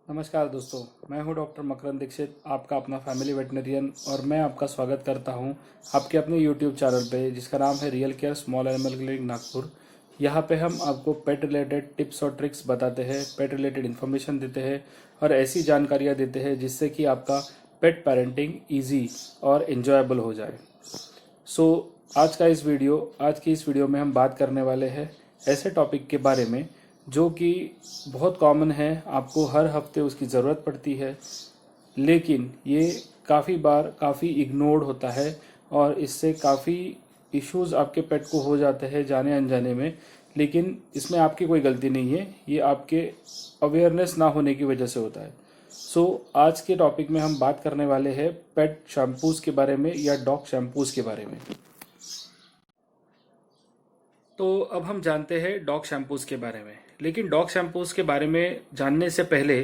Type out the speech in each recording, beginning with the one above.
नमस्कार दोस्तों, मैं हूं डॉक्टर मकरंद दीक्षित, आपका अपना फैमिली वेटनरियन। और मैं आपका स्वागत करता हूं आपके अपने यूट्यूब चैनल पे जिसका नाम है real care small animal clinic Nagpur. यहां पे हम आपको पेट रिलेटेड टिप्स और ट्रिक्स बताते हैं, पेट रिलेटेड इन्फॉर्मेशन देते हैं और ऐसी जानकारियां देते हैं जिससे कि आपका पेट पेरेंटिंग ईजी और इन्जॉयबल हो जाए। सो आज की इस वीडियो में हम बात करने वाले हैं ऐसे टॉपिक के बारे में जो कि बहुत कॉमन है, आपको हर हफ्ते उसकी ज़रूरत पड़ती है, लेकिन ये काफ़ी बार काफ़ी इग्नोर्ड होता है और इससे काफ़ी इश्यूज आपके पेट को हो जाते हैं जाने अनजाने में। लेकिन इसमें आपकी कोई गलती नहीं है, ये आपके अवेयरनेस ना होने की वजह से होता है। आज के टॉपिक में हम बात करने वाले हैं पेट शैम्पूज़ के बारे में या डॉग शैम्पूज़ के बारे में। तो अब हम जानते हैं डॉग शैम्पूज़ के बारे में, लेकिन डॉग शैम्पूज़ के बारे में जानने से पहले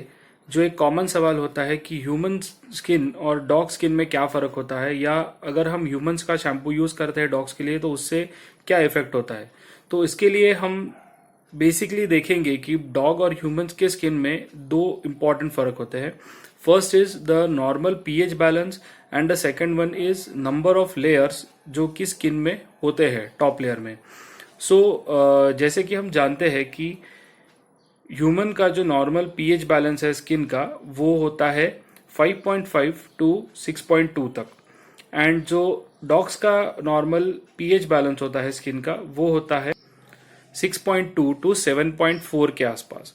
जो एक कॉमन सवाल होता है कि ह्यूमन स्किन और डॉग स्किन में क्या फ़र्क होता है, या अगर हम ह्यूमंस का शैम्पू यूज़ करते हैं डॉग्स के लिए तो उससे क्या इफ़ेक्ट होता है। तो इसके लिए हम बेसिकली देखेंगे कि डॉग और ह्यूमंस के स्किन में दो इम्पॉर्टेंट फ़र्क होते हैं। First is the normal pH balance and the second one is number of layers जो कि स्किन में होते हैं टॉप लेयर में। जैसे कि हम जानते हैं कि ह्यूमन का जो नॉर्मल पीएच बैलेंस है स्किन का वो होता है 5.5 टू 6.2 तक, एंड जो डॉग्स का नॉर्मल पीएच बैलेंस होता है स्किन का वो होता है 6.2 टू 7.4 के आसपास।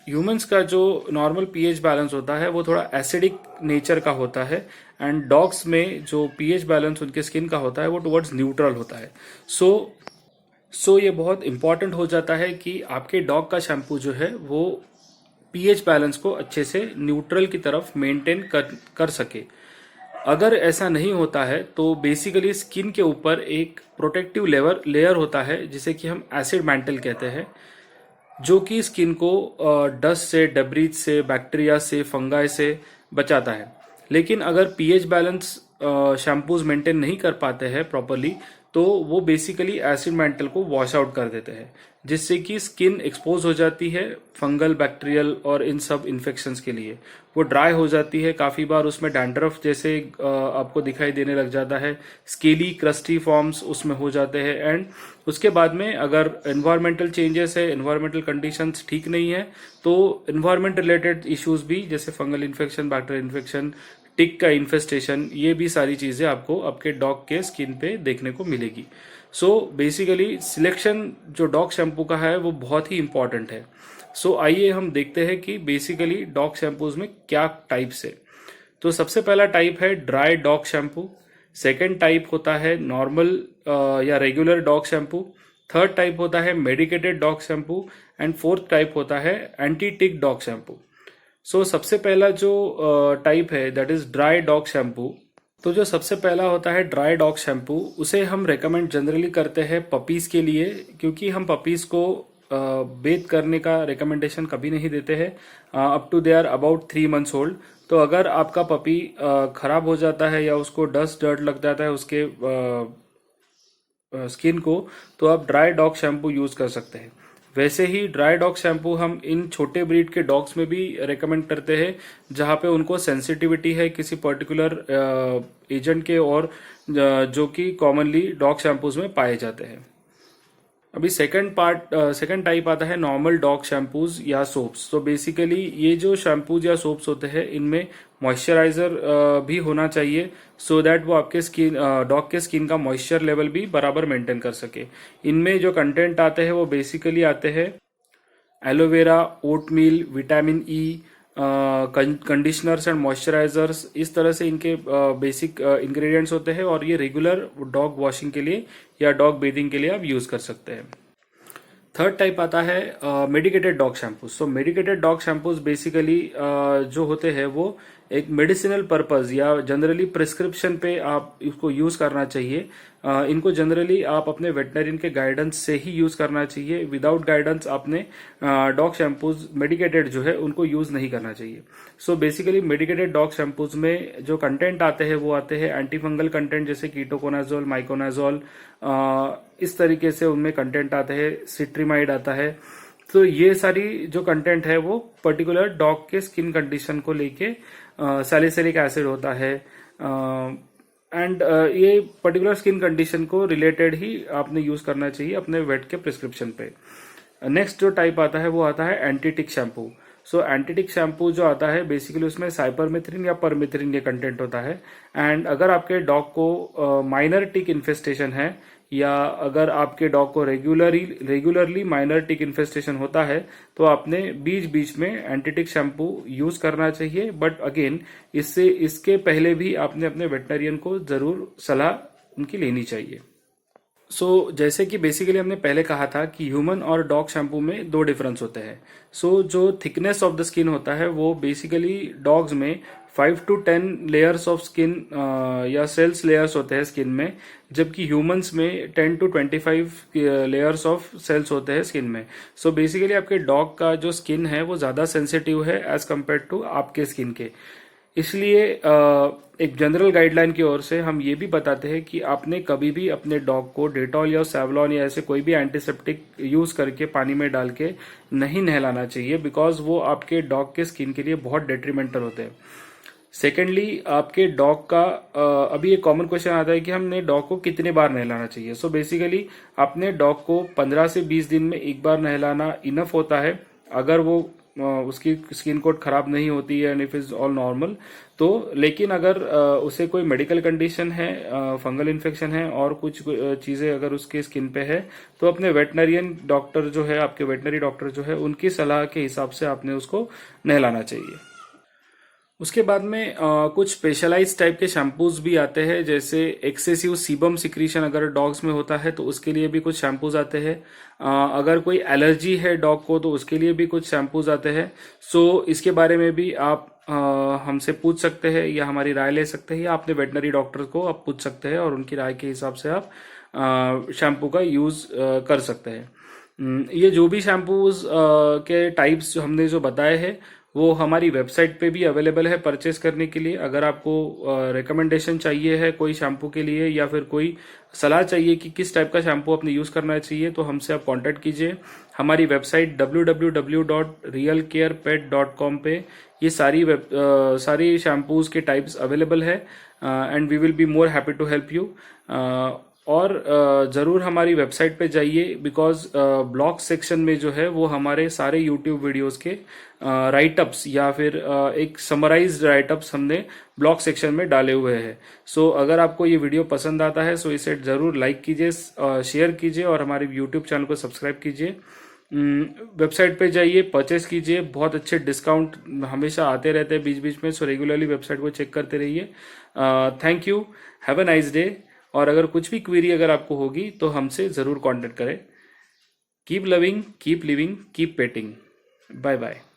ह्यूमंस का जो नॉर्मल पीएच बैलेंस होता है वो थोड़ा एसिडिक नेचर का होता है, एंड डॉग्स में जो पीएच बैलेंस उनके स्किन का होता है वो टुवर्ड्स न्यूट्रल होता है। ये बहुत इंपॉर्टेंट हो जाता है कि आपके डॉग का शैम्पू जो है वो पीएच बैलेंस को अच्छे से न्यूट्रल की तरफ मेंटेन कर सके। अगर ऐसा नहीं होता है तो बेसिकली स्किन के ऊपर एक प्रोटेक्टिव लेयर होता है जिसे कि हम एसिड मैंटल कहते हैं, जो कि स्किन को डस्ट से, डेब्रीज से, बैक्टीरिया से, फंगाई से बचाता है। लेकिन अगर पीएच बैलेंस शैम्पूज मेंटेन नहीं कर पाते हैं प्रॉपरली तो वो बेसिकली एसिड मैंटल को वॉश आउट कर देते हैं, जिससे कि स्किन एक्सपोज हो जाती है फंगल, बैक्टीरियल और इन सब इन्फेक्शंस के लिए। वो ड्राई हो जाती है, काफ़ी बार उसमें डैंड्रफ जैसे आपको दिखाई देने लग जाता है, स्केली क्रस्टी फॉर्म्स उसमें हो जाते हैं। एंड उसके बाद में अगर एनवायरमेंटल चेंजेस है, एनवायरमेंटल कंडीशंस ठीक नहीं है, तो एनवायरमेंट रिलेटेड इश्यूज भी जैसे फंगल इन्फेक्शन, बैक्टीरियल इन्फेक्शन, टिक का इन्फेस्टेशन, ये भी सारी चीजें आपको आपके डॉग के स्किन पे देखने को मिलेगी। बेसिकली सिलेक्शन जो डॉग शैम्पू का है वो बहुत ही इंपॉर्टेंट है। आइए हम देखते हैं कि बेसिकली डॉग शैम्पूज में क्या टाइप्स है। तो सबसे पहला टाइप है dry dog shampoo, second type होता है नॉर्मल या regular dog shampoo, third type होता है medicated dog shampoo, and fourth type होता है एंटी टिक डॉग शैम्पू। सबसे पहला जो टाइप है that is dry dog shampoo. तो जो सबसे पहला होता है ड्राई डॉग शैम्पू, उसे हम रेकमेंड जनरली करते हैं पपीज के लिए, क्योंकि हम पपीज को बेथ करने का रिकमेंडेशन कभी नहीं देते हैं up to they are about 3 months old. तो अगर आपका पपी खराब हो जाता है या उसको डस्ट डर्ट लग जाता है उसके स्किन को, तो आप ड्राई डॉग शैम्पू यूज कर सकते हैं। वैसे ही ड्राई डॉग शैम्पू हम इन छोटे ब्रीड के डॉग्स में भी रेकमेंड करते हैं जहां पे उनको सेंसिटिविटी है किसी पर्टिकुलर एजेंट के, और जो कि कॉमनली डॉग शैम्पूज में पाए जाते हैं। अभी सेकंड टाइप आता है नॉर्मल डॉग शैम्पूज या सोप्स। तो बेसिकली ये जो शैम्पूज या सोप्स होते हैं इनमें मॉइस्चराइजर भी होना चाहिए, सो दैट वो आपके स्किन डॉग के स्किन का मॉइस्चर लेवल भी बराबर मेंटेन कर सके। इनमें जो कंटेंट आते हैं वो बेसिकली आते हैं aloe vera, oatmeal, vitamin E, conditioners and moisturisers, इस तरह से इनके बेसिक इंग्रेडिएंट्स होते हैं, और ये रेगुलर डॉग वॉशिंग के लिए या डॉग बेथिंग के लिए आप यूज कर सकते हैं। थर्ड टाइप आता है medicated dog shampoos. Medicated dog shampoos basically जो होते हैं वो एक मेडिसिनल पर्पज या जनरली प्रिस्क्रिप्शन पे आप इसको यूज करना चाहिए। इनको जनरली आप अपने वेटनरियन के गाइडेंस से ही यूज करना चाहिए। विदाउट गाइडेंस आपने डॉग शैम्पूज मेडिकेटेड जो है उनको यूज नहीं करना चाहिए। बेसिकली मेडिकेटेड डॉग शैम्पूज में जो कंटेंट आते हैं वो आते हैं एंटी फंगल कंटेंट, जैसे कीटोकोनाजोल, माइकोनाजोल, इस तरीके से उनमें कंटेंट आते हैं। सिट्रीमाइड आता है, तो ये सारी जो कंटेंट है वो पर्टिकुलर डॉग के स्किन कंडीशन को लेके सैलिसिलिक एसिड होता है एंड ये पर्टिकुलर स्किन कंडीशन को रिलेटेड ही आपने यूज करना चाहिए अपने वेट के प्रिस्क्रिप्शन पे। नेक्स्ट जो टाइप आता है वो आता है एंटीटिक शैम्पू। सो एंटीटिक शैम्पू जो आता है बेसिकली उसमें साइपरमेथ्रिन या परमेथ्रिन ये कंटेंट होता है। एंड अगर आपके डॉग को माइनर टिक इन्फेस्टेशन है या अगर आपके डॉग को रेगुलरली माइनर टिक इन्फेस्टेशन होता है तो आपने बीच बीच में एंटीटिक शैम्पू यूज करना चाहिए। बट अगेन इसके पहले भी आपने अपने वेटनरियन को जरूर सलाह उनकी लेनी चाहिए। जैसे कि बेसिकली हमने पहले कहा था कि ह्यूमन और डॉग शैम्पू में दो डिफरेंस होते हैं। जो थिकनेस ऑफ द स्किन होता है वो बेसिकली डॉग्स में 5 to 10 लेयर्स ऑफ स्किन या सेल्स लेयर्स होते हैं स्किन में, जबकि ह्यूमंस में 10 to 25 लेयर्स ऑफ सेल्स होते हैं स्किन में। बेसिकली आपके डॉग का जो स्किन है वो ज्यादा सेंसिटिव है एज कम्पेयर टू आपके स्किन के। इसलिए एक जनरल गाइडलाइन की ओर से हम ये भी बताते हैं कि आपने कभी भी अपने डॉग को डेटॉल या सेवलॉन या ऐसे कोई भी एंटीसेप्टिक यूज करके पानी में डाल के नहीं नहलाना चाहिए, बिकॉज वो आपके डॉग के स्किन के लिए बहुत डेट्रीमेंटल होते हैं। सेकेंडली आपके डॉग का अभी एक कॉमन क्वेश्चन आता है कि हमने डॉग को कितने बार नहलाना चाहिए। बेसिकली अपने डॉग को 15 से 20 दिन में एक बार नहलाना इनफ होता है अगर वो उसकी स्किन कोट खराब नहीं होती है and if is all normal तो। लेकिन अगर उसे कोई मेडिकल कंडीशन है, फंगल इन्फेक्शन है और कुछ चीजें अगर उसके स्किन पे है तो अपने वेटनरियन डॉक्टर जो है, आपके वेटनरी डॉक्टर जो है, उनकी सलाह के हिसाब से आपने उसको नहलाना चाहिए। उसके बाद में कुछ स्पेशलाइज टाइप के शैम्पूज भी आते हैं, जैसे एक्सेसिव सीबम सिक्रीशन अगर डॉग्स में होता है तो उसके लिए भी कुछ शैम्पूज आते हैं। अगर कोई एलर्जी है डॉग को तो उसके लिए भी कुछ शैम्पूज आते हैं। इसके बारे में भी आप हमसे पूछ सकते हैं या हमारी राय ले सकते हैं या अपने वेटनरी डॉक्टर को आप पूछ सकते हैं और उनकी राय के हिसाब से आप शैम्पू का यूज कर सकते हैं। ये जो भी शैम्पूज के टाइप्स जो हमने जो बताए हैं वो हमारी वेबसाइट पे भी अवेलेबल है परचेस करने के लिए। अगर आपको रिकमेंडेशन चाहिए है कोई शैम्पू के लिए या फिर कोई सलाह चाहिए कि किस टाइप का शैम्पू अपने यूज करना चाहिए तो हमसे आप कांटेक्ट कीजिए। हमारी वेबसाइट www.realcarepet.com पे ये सारी शैम्पूज के टाइप्स अवेलेबल है and we will be more happy to help you. और जरूर हमारी वेबसाइट पे जाइए, बिकॉज ब्लॉग सेक्शन में जो है वो हमारे सारे यूट्यूब वीडियोस के राइटअप्स या फिर एक समराइज्ड राइटअप्स हमने ब्लॉग सेक्शन में डाले हुए हैं। अगर आपको ये वीडियो पसंद आता है इसे जरूर लाइक कीजिए, शेयर कीजिए और हमारे यूट्यूब चैनल को सब्सक्राइब कीजिए। वेबसाइट पे जाइए, परचेस कीजिए, बहुत अच्छे डिस्काउंट हमेशा आते रहते हैं बीच बीच में। रेगुलरली वेबसाइट को चेक करते रहिए। Thank you, have a nice day. और अगर कुछ भी क्वेरी अगर आपको होगी तो हमसे जरूर कांटेक्ट करें। Keep loving, keep living, keep petting. Bye bye.